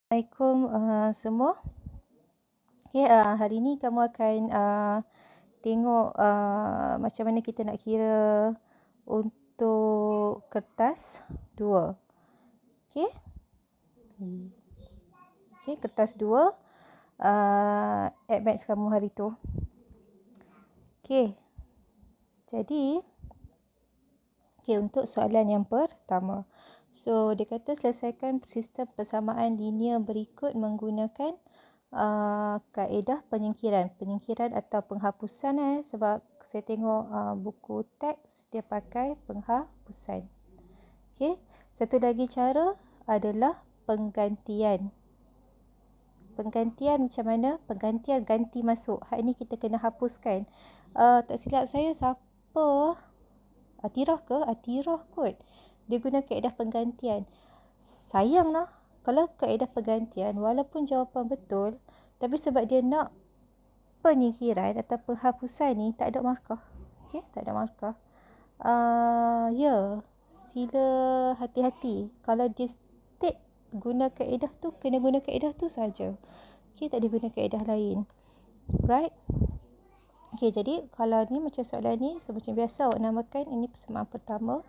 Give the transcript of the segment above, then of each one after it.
Assalamualaikum semua. Okay, hari ni kamu akan tengok macam mana kita nak kira untuk kertas 2. Okay, kertas 2 at maths kamu hari tu. Okay, jadi untuk soalan yang pertama. So, dia kata selesaikan sistem persamaan linear berikut menggunakan kaedah penyingkiran atau penghapusan sebab saya tengok buku teks dia pakai penghapusan. Okey, satu lagi cara adalah penggantian. Penggantian macam mana? Penggantian ganti masuk. Hak ni kita kena hapuskan. Tak silap saya siapa? Atirah kot. Dia guna kaedah penggantian. Sayanglah kalau kaedah penggantian walaupun jawapan betul tapi sebab dia nak penyingkiran atau penghapusan ni tak ada markah. Okey, tak ada markah. Sila hati-hati. Kalau dia state guna kaedah tu, kena guna kaedah tu saja. Okey, tak diguna kaedah lain. Right? Okey, jadi kalau ni macam soalan ni, macam biasa awak namakan ini persamaan pertama,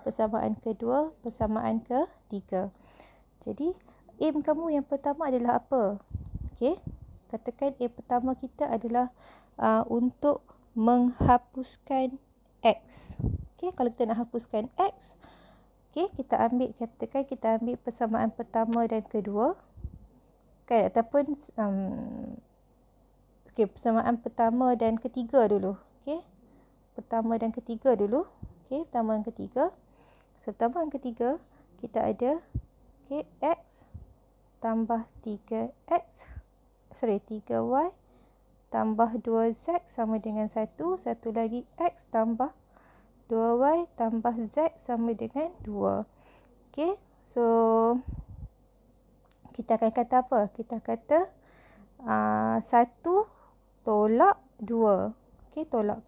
persamaan kedua, persamaan ketiga. Jadi, aim kamu yang pertama adalah apa? Okey, katakan aim pertama kita adalah untuk menghapuskan X. Okey, kalau kita nak hapuskan X, okey, katakan kita ambil persamaan pertama dan kedua. Kan, ataupun persamaan pertama dan ketiga dulu. Okey, pertama dan ketiga dulu. Okey, pertama dan ketiga. So, pertama dan ketiga, kita ada X tambah 3Y tambah 2Z sama dengan 1. Satu lagi X tambah 2Y tambah Z sama dengan 2. Okey, so kita akan kata apa? Kita kata 1 tolak 2. Okey, tolak.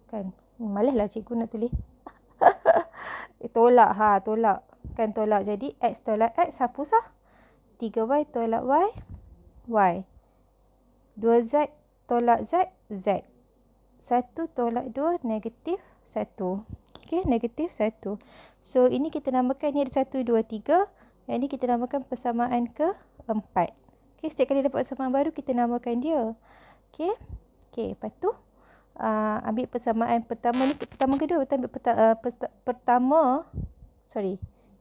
Kan, malaslah cikgu nak tulis. Tolak. Kan tolak. Jadi X tolak X hapus lah. 3Y tolak Y, Y. 2Z tolak Z, Z. 1 tolak 2, negatif 1. Okey, negatif 1. So, ini kita namakan, ni ada 1, 2, 3. Yang ini kita namakan persamaan keempat. Okey, setiap kali dapat persamaan baru, kita namakan dia. Okey, lepas tu, ambil persamaan pertama ni, pertama kedua, kita ambil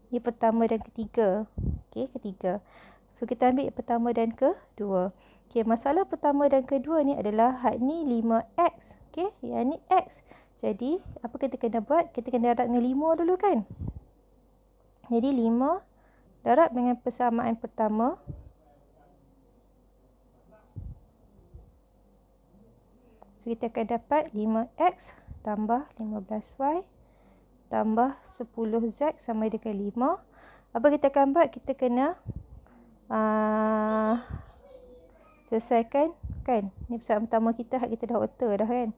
ni pertama dan ketiga. Okey, ketiga. So, kita ambil pertama dan kedua. Okey, masalah pertama dan kedua ni adalah hak ni 5X. Okey, yang ni X. Jadi, apa kita kena buat? Kita kena darab dengan 5 dulu kan? Jadi, 5 darab dengan persamaan pertama. So, kita akan dapat 5X tambah 15Y tambah 10Z sama dengan 5. Apa kita akan buat? Kita kena selesaikan kan? Ni persamaan pertama kita, hak kita dah alter dah kan?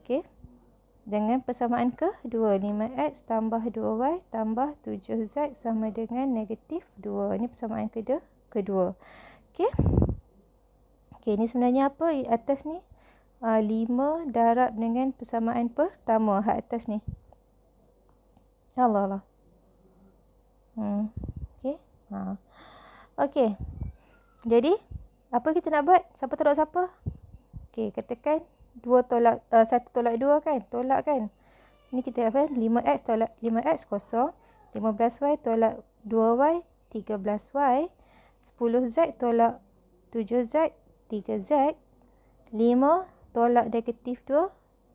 Okey. Dengan persamaan kedua, 5X tambah 2Y tambah 7Z sama dengan negatif 2. Ini persamaan kedua. Okey. Okey, ni sebenarnya apa atas ni? 5 darab dengan persamaan pertama, hak atas ni. Allah. Okey. Okey. Jadi, apa kita nak buat? Siapa tolak siapa? Okey, katakan 1 tolak 2 kan? Tolak kan? Ni kita apa? 5X tolak 5X kosong. 15Y tolak 2Y, 13Y. 10Z tolak 7Z, 3Z. 5 tolak negatif 2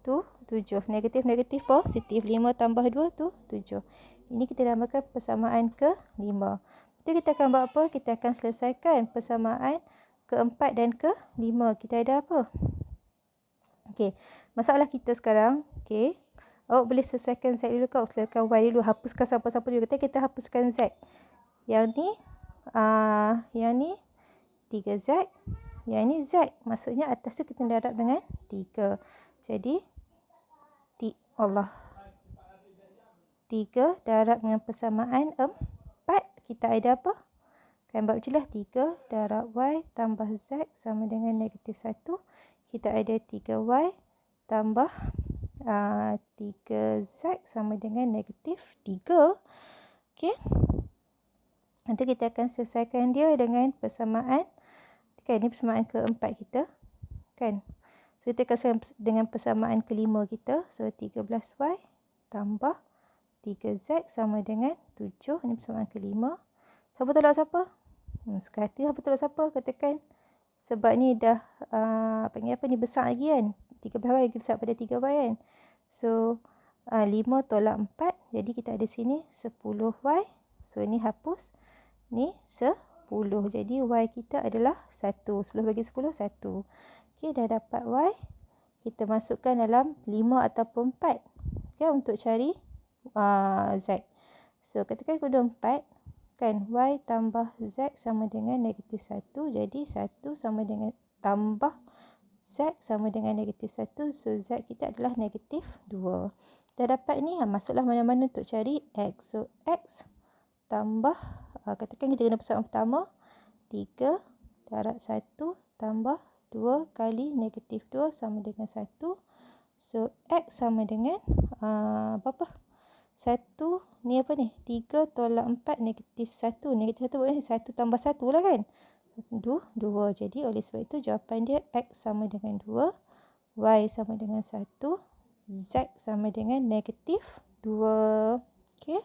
tu 7. Negatif positif. 5 tambah 2 tu 7. Ini kita namakan persamaan ke-5. Itu kita akan buat apa? Kita akan selesaikan persamaan keempat dan ke-5. Kita ada apa? Okey, masalah kita sekarang, okey, awak boleh selesaikan Z dulu kau, selesaikan Y dulu, hapuskan siapa-siapa dulu. Kita hapuskan Z. Yang ni 3Z. Yang ni Z. Maksudnya atas tu kita darab dengan 3. Jadi, 3 3 darab dengan persamaan 4. Kita ada apa? Kan buat macam lah. 3 darab Y tambah Z sama dengan negatif 1. Kita ada 3Y tambah 3Z sama dengan negatif 3. Okey. Nanti kita akan selesaikan dia dengan persamaan. Kan, ini persamaan keempat kita. Kan. So, kita akan selesaikan dengan persamaan kelima kita. So, 13Y tambah 3Z sama dengan 7. Ini persamaan kelima. Siapa tolak siapa? Suka hati siapa tolak siapa? Katakan. Sebab ni dah, panggil apa ni, besar lagi kan. 13Y lagi besar pada 3Y kan. So, 5 tolak 4. Jadi, kita ada sini 10Y. So, ni hapus. Ni 10. Jadi, Y kita adalah 1. 10 bagi 10, 1. Okey, dah dapat Y. Kita masukkan dalam 5 ataupun 4. Okay, untuk cari Z. So, ketika guna 4, kan, Y tambah Z sama dengan negatif 1. Jadi, 1 sama dengan tambah Z sama dengan negatif 1. So, Z kita adalah negatif 2. Dah dapat ni, masuklah mana-mana untuk cari X. So, X tambah, katakan kita guna persamaan pertama, 3 darab 1 tambah 2 kali negatif 2 sama dengan 1. So, X sama dengan, berapa? 1, ni apa ni? 3 tolak 4 negatif 1. Negatif 1 buat 1 tambah 1 lah kan? 2. Jadi, oleh sebab itu jawapan dia X sama dengan 2, Y sama dengan 1, Z sama dengan negatif 2. Okay.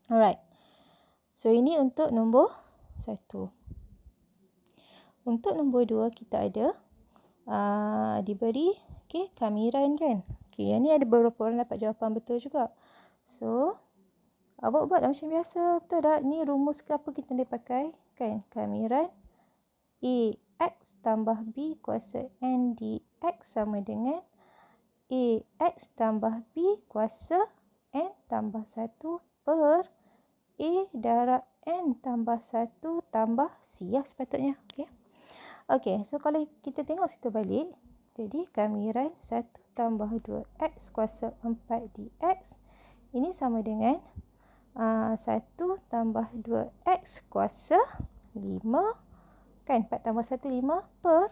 Alright. So, ini untuk nombor 1. Untuk nombor 2, kita ada diberi kamiran kan. Okay, yang ni ada beberapa orang dapat jawapan betul juga. So, awak buat macam biasa. Betul tak? Ni rumus ke apa kita boleh pakai. Kan? Kamiran AX tambah B kuasa N dX sama dengan AX tambah B kuasa N tambah 1 per A darab N tambah 1 tambah C lah sepatutnya. Okey, so kalau kita tengok situ balik, jadi kamiran 1 tambah 2X kuasa 4 dx, ini sama dengan 1 tambah 2X kuasa 5, kan, 4 tambah 1, 5 per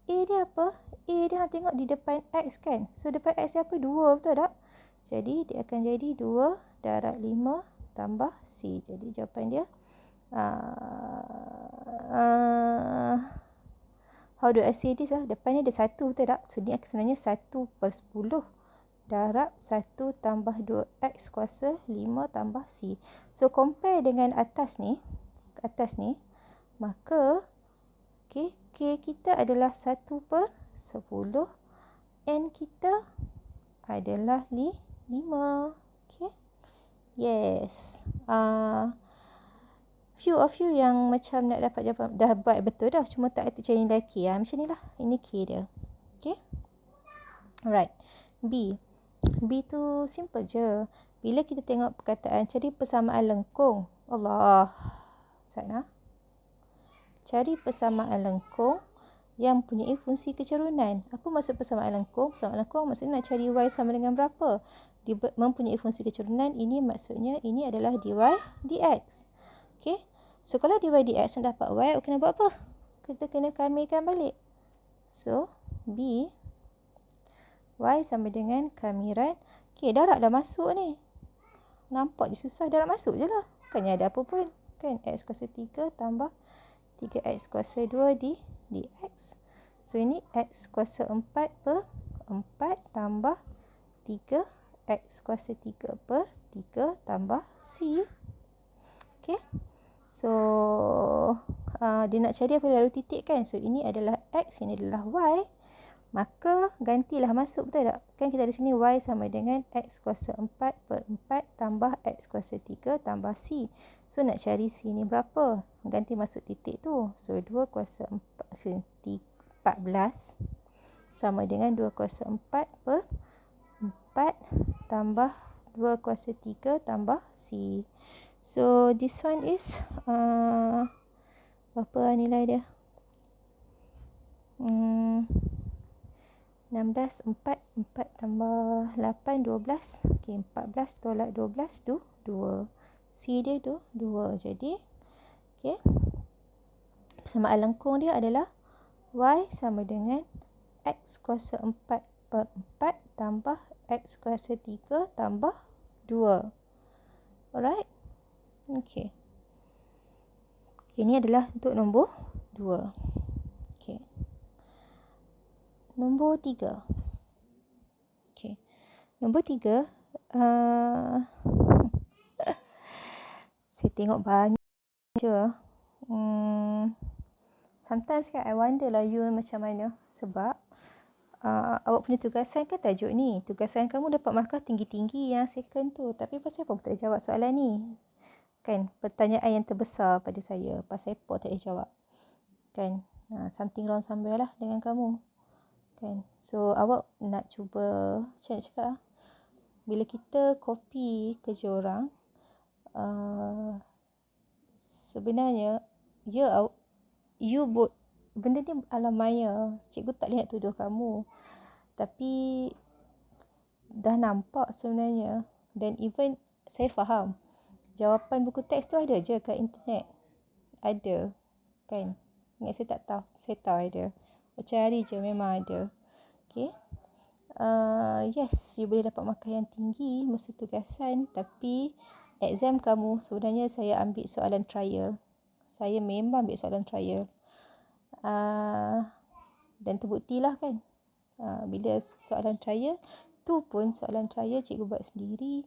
A dia apa? A dia tengok di depan X kan. So, depan X dia apa? 2, betul tak? Jadi, dia akan jadi 2 darab 5 tambah C. Jadi, jawapan dia how do I say this? Depan ni ada 1, betul tak? So, ni sebenarnya 1 per 10 darab 1 tambah 2X kuasa 5 tambah C. So, compare dengan atas ni, maka K kita adalah 1 per 10. N kita adalah 5. Okay. Yes. Few of you yang macam nak dapat jawapan, dah buat betul dah. Cuma tak kata macam ni lagi. Macam ni lah. Ini K dia. Okay. Alright. B tu simple je. Bila kita tengok perkataan cari persamaan lengkung. Allah. Sana. Cari persamaan lengkung yang mempunyai fungsi kecerunan. Apa maksud persamaan lengkung? Persamaan lengkung maksudnya nak cari Y sama dengan berapa? Mempunyai fungsi kecerunan, ini maksudnya ini adalah dy dx. Okay. So, kalau dy dx nak dapat Y, kena buat apa? Kita kena kamirkan balik. So, B, Y sama dengan kamiran. Okay, darab dah masuk ni. Nampak je susah, darab masuk je lah. Bukannya ada apa pun. Kan, X kuasa 3 tambah 3X kuasa 2 dx. So, ini X kuasa 4 per 4 tambah 3X kuasa 3 per 3 tambah C. Okay. So, dia nak cari apa lalu titik kan. So, ini adalah X, ini adalah Y. Maka, gantilah masuk, betul tak? Kan kita ada sini Y sama dengan X kuasa 4 per 4 tambah X kuasa 3 tambah C. So, nak cari C ni berapa? Ganti masuk titik tu. So, 2 kuasa 14 sama dengan 2 kuasa 4 per 4 tambah 2 kuasa 3 tambah C. So, this one is berapa nilai dia? 16, 4. 4 tambah 8, 12. Okey, 14 tolak 12 tu 2. C dia tu 2. Jadi, okey, persamaan lengkung dia adalah Y sama dengan X kuasa 4 per 4 tambah X kuasa 3 tambah 2. Alright? Okey. Ini adalah untuk nombor 2. Okey. Nombor 3. Okey. Nombor 3, saya tengok banyak je. Sometimes kan I wonder lah you macam mana. Sebab awak punya tugasan kan tajuk ni. Tugasan kamu dapat markah tinggi-tinggi yang second tu. Tapi pasal apa tak jawab soalan ni? Kan, pertanyaan yang terbesar pada saya. Pasal apa tak jawab? Kan, something wrong somewhere lah dengan kamu. Kan, so awak nak cuba, macam nak cakap lah. Bila kita copy kerja orang, sebenarnya, benda ni alam maya. Cikgu tak boleh nak tuduh kamu. Tapi, dah nampak sebenarnya. Dan even, saya faham. Jawapan buku teks tu ada je kat internet. Ada. Kan? Ingat saya tak tahu. Saya tahu ada. Cari je memang ada. Okay. Yes, you boleh dapat markah yang tinggi masa tugasan. Tapi, exam kamu sebenarnya saya ambil soalan trial. Saya memang ambil soalan trial. Dan terbuktilah kan. Bila soalan trial, tu pun soalan trial cikgu buat sendiri.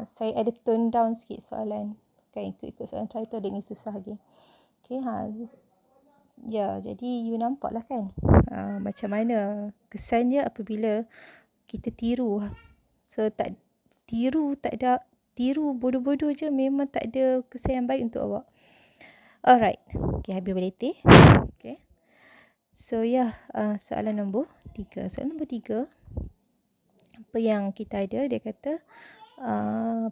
Saya ada tone down sikit soalan. Kan, ikut-ikut soalan trial tu ada yang susah lagi. Okay, ya, jadi you nampak lah kan. Macam mana kesannya apabila kita tiru. So, tiru bodoh-bodoh je, memang tak ada kesan yang baik untuk awak. Alright. Okay, habis berletih. Okay. So, soalan nombor 3. Soalan nombor 3, apa yang kita ada, dia kata,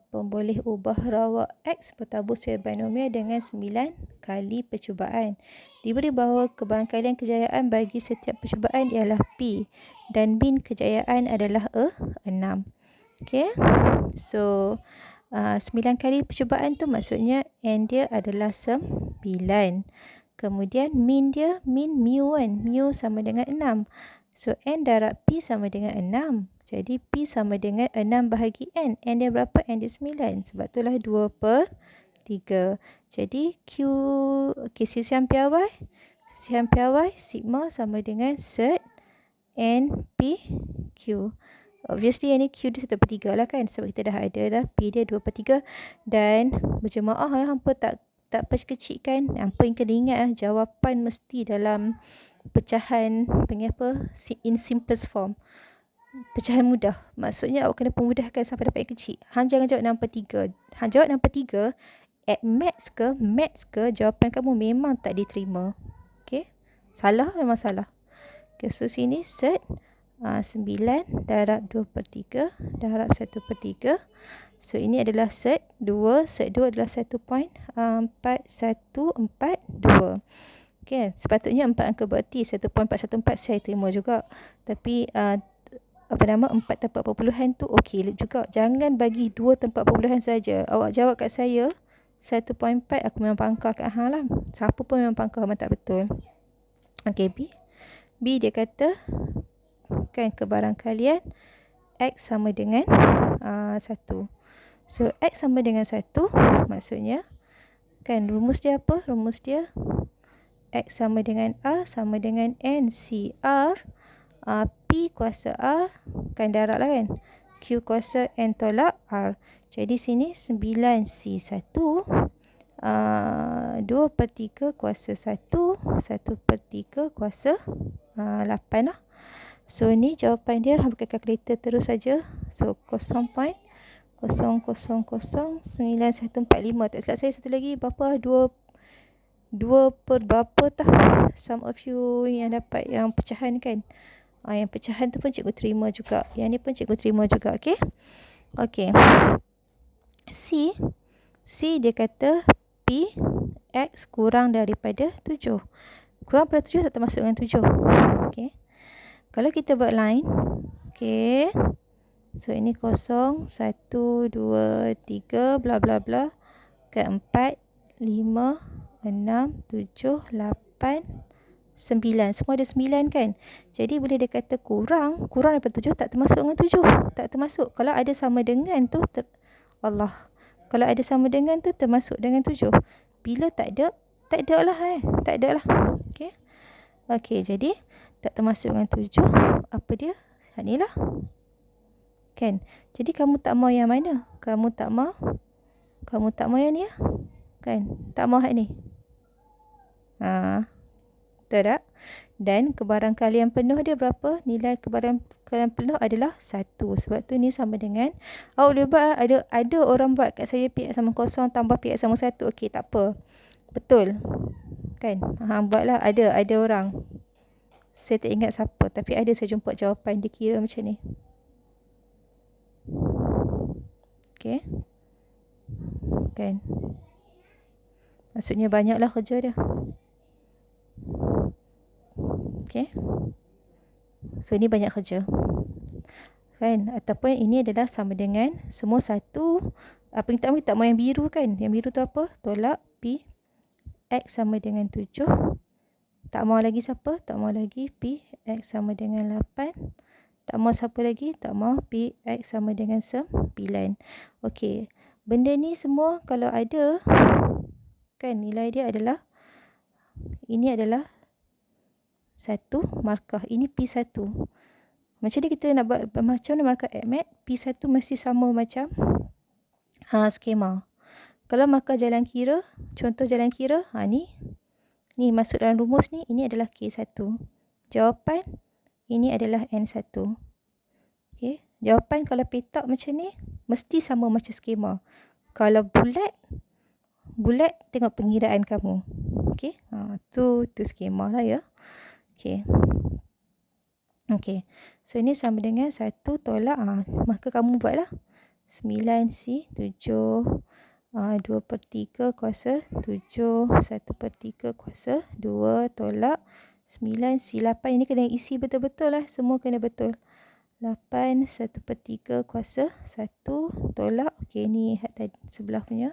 boleh ubah rawak X bertabur secara binomial dengan 9 kali percubaan. Diberi bahawa kebarangkalian kejayaan bagi setiap percubaan ialah P dan min kejayaan adalah 6. Okay. So, 9 kali percubaan tu maksudnya N dia adalah 9. Kemudian min mu kan. Mu sama dengan 6. So, N darab P sama dengan 6. Jadi, P sama dengan 6 bahagi N. N dia berapa? N dia 9. Sebab itulah 2/3. Jadi, sisihan piawai. Sisihan piawai, sigma sama dengan set N, P, Q. Obviously, yang ni Q dia 1/3 lah kan. Sebab kita dah ada dah. P dia 2/3. Dan berjemaah hampa tak perkecikkan. Hampa yang kena ingat jawapan mesti dalam pecahan, in simplest form. Pecahan mudah. Maksudnya awak kena pemudahkan sampai dapat yang kecil. Hang jangan jawab 6/3. Hang jawab 6/3, at maths ke, jawapan kamu memang tak diterima. Okay. Salah, memang salah. Okay, so sini set 9 darab 2/3 darab 1/3. So, ini adalah set 2. Set 2 adalah 1.4142. Okay, sepatutnya 4 angka berarti 1.414 saya terima juga. Tapi, 4 tempat perpuluhan tu okey juga. Jangan bagi 2 tempat perpuluhan saja. Awak jawab kat saya 1.4, aku memang pangkal kat hang lah. Siapa pun memang pangkal, memang tak betul. Okey, B dia kata, kan, kebarangkalian X sama dengan 1. So, X sama dengan 1, maksudnya, kan, rumus dia apa? Rumus dia X sama dengan R sama dengan NCR. P kuasa R, kan darab lah kan. Q kuasa N tolak R. Jadi sini 9C1, 2/3 kuasa 1, 1/3 kuasa 8 lah. So, ni jawapan dia, pakai kalkulator terus saja. So, 0.0009145. Tak silap saya satu lagi, berapa? 2 per berapa tah? Some of you yang dapat yang pecahan kan. Yang pecahan tu pun cikgu terima juga. Yang ni pun cikgu terima juga. Okay. Okay. C dia kata P X kurang daripada 7. Kurang pada 7 tak termasuk dengan 7. Okay. Kalau kita buat line. Okay. So, ini 0, 1, 2, 3, bla bla bla. Ke 4, 5, 6, 7, 8, 9. Semua ada 9 kan. Jadi boleh dia kata kurang daripada 7 tak termasuk dengan 7. Tak termasuk. Kalau ada sama dengan tu Allah. Kalau ada sama dengan tu termasuk dengan 7. Bila tak ada lah Tak ada lah. Okey. Okey, jadi tak termasuk dengan 7. Apa dia? Ni lah. Kan? Jadi kamu tak mau yang mana? Kamu tak mau yang ni lah. Kan? Tak mau hak ni. Betul tak? Dan kebarangkalian penuh dia berapa? Nilai kebarangkalian penuh adalah 1. Sebab tu ni sama dengan, awak boleh buat, ada orang buat kat saya PX sama 0 tambah PX sama 1. Okey, tak apa. Betul. Kan? Buatlah. Ada orang. Saya tak ingat siapa. Tapi ada saya jumpa jawapan dia kira macam ni. Okey. Kan? Maksudnya banyaklah kerja dia. Okay. So, ini banyak kerja. Kan? Ataupun ini adalah sama dengan semua 1. Apa yang kita mau yang biru kan? Yang biru tu apa? Tolak P. X sama dengan 7. Tak mau lagi siapa? Tak mau lagi P. X sama dengan 8. Tak mau siapa lagi? Tak mau P. X sama dengan 9. Okey. Benda ni semua kalau ada, kan nilai dia adalah, ini adalah 1 markah. Ini P1. Macam ni kita nak buat macam mana markah ATMAT. P1 mesti sama macam skema. Kalau markah jalan kira, contoh jalan kira, ni masuk dalam rumus ni, ini adalah K1. Jawapan, ini adalah N1. Okay. Jawapan kalau petak macam ni, mesti sama macam skema. Kalau bulat tengok pengiraan kamu. Okay. Tu skema lah ya. Okay. Okay. So, ini sama dengan 1 tolak. Maka kamu buatlah. 9C, 7, 2/3 kuasa 7, 1/3 kuasa 2 tolak 9C, 8. Ini kena isi betul-betul lah. Semua kena betul. 8, 1/3 kuasa 1 tolak. Okay, ni sebelah punya.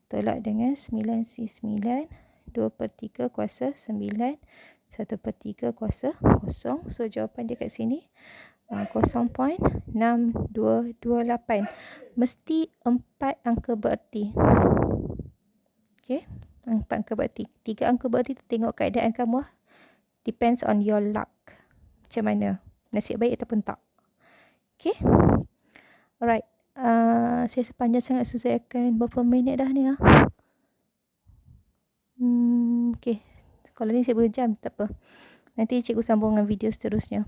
Tolak dengan 9C, 9. 2/3 kuasa 9. 1/3 kuasa 0. So, jawapan dia kat sini 0.6228. Mesti 4 angka bererti. Okay. 4 angka bererti. 3 angka bererti tu tengok keadaan kamu lah. Depends on your luck. Macam mana? Nasib baik ataupun tak. Okay. Alright. Saya sepanjang sangat selesaikan berapa minit dah ni lah. Okay. Kalau ni saya berjam, tak apa. Nanti cikgu sambung dengan video seterusnya.